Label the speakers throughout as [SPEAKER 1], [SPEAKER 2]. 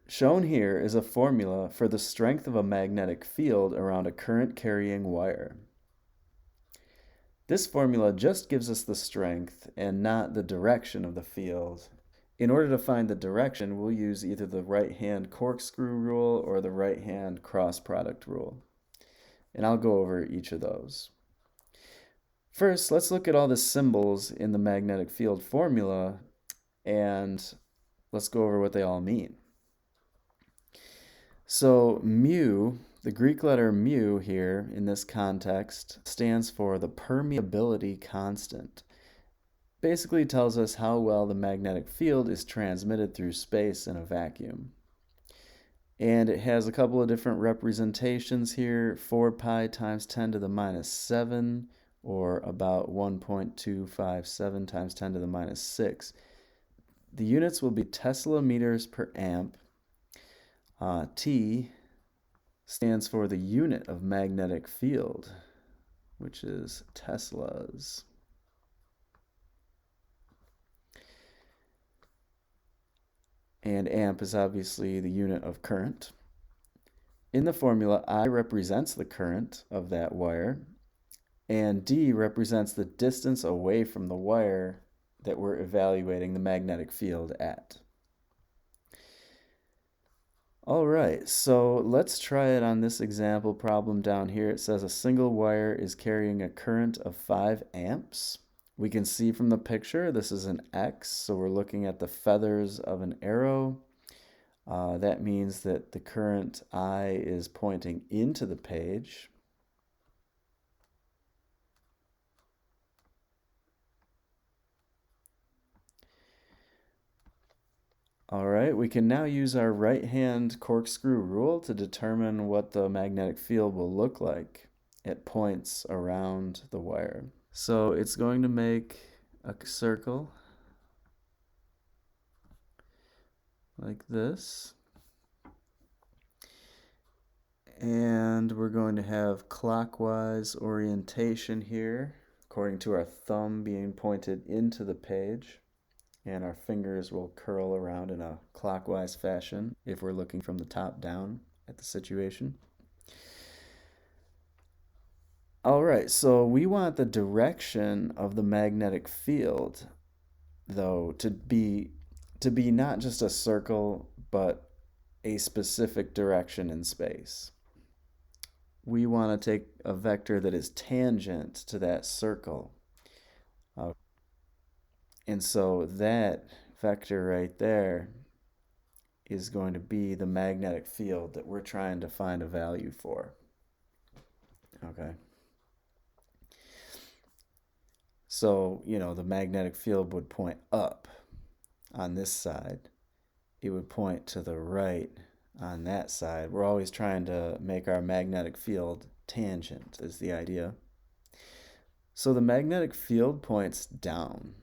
[SPEAKER 1] Shown here is a formula for the strength of a magnetic field around a current carrying wire. This formula just gives us the strength and not the direction of the field. In order to find the direction, we'll use either the right-hand corkscrew rule or the right-hand cross product rule. And I'll go over each of those. First, let's look at all the symbols in the magnetic field formula and let's go over what they all mean. So mu, the Greek letter mu here in this context, stands for the permeability constant. Basically tells us how well the magnetic field is transmitted through space in a vacuum. And it has a couple of different representations here, 4 pi times 10 to the minus 7, or about 1.257 times 10 to the minus 6. The units will be Tesla meters per amp. T stands for the unit of magnetic field, which is Teslas. And amp is obviously the unit of current. In the formula, I represents the current of that wire, and D represents the distance away from the wire that we're evaluating the magnetic field at. All right, so let's try it on this example problem down here. It says a single wire is carrying a current of 5 amps. We can see from the picture this is an X, so we're looking at the feathers of an arrow. That means that the current I is pointing into the page. All right, we can now use our right-hand corkscrew rule to determine what the magnetic field will look like at points around the wire. So it's going to make a circle like this. And we're going to have clockwise orientation here, according to our thumb being pointed into the page. And our fingers will curl around in a clockwise fashion if we're looking from the top down at the situation. All right, so we want the direction of the magnetic field, though, to be not just a circle, but a specific direction in space. We want to take a vector that is tangent to that circle. And so that vector right there is going to be the magnetic field that we're trying to find a value for. Okay. So, the magnetic field would point up on this side. It would point to the right on that side. We're always trying to make our magnetic field tangent, is the idea. So the magnetic field points down.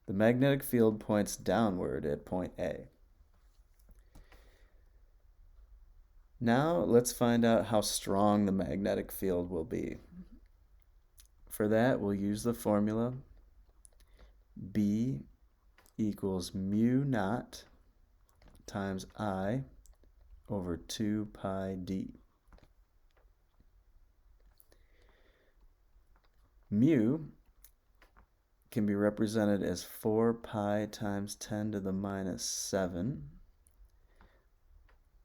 [SPEAKER 1] The magnetic field points downward at point A. Now let's find out how strong the magnetic field will be. For that, we'll use the formula B equals mu naught times I over 2 pi d. Mu can be represented as 4 pi times 10 to the minus 7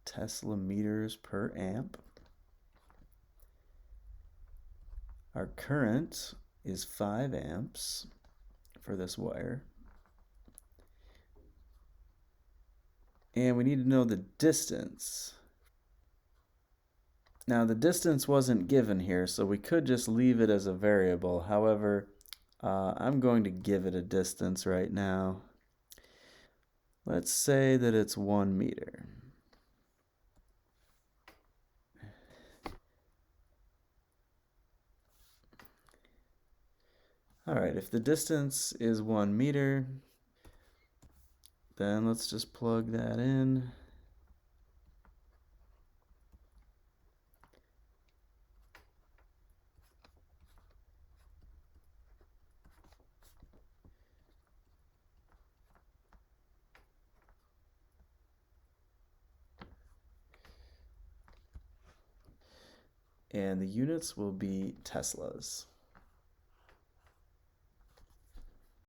[SPEAKER 1] Tesla meters per amp. Our current is 5 amps for this wire. And we need to know the distance. Now the distance wasn't given here, so we could just leave it as a variable. However, I'm going to give it a distance right now. Let's say that it's 1 meter. All right, if the distance is 1 meter, then let's just plug that in. and the units will be Teslas.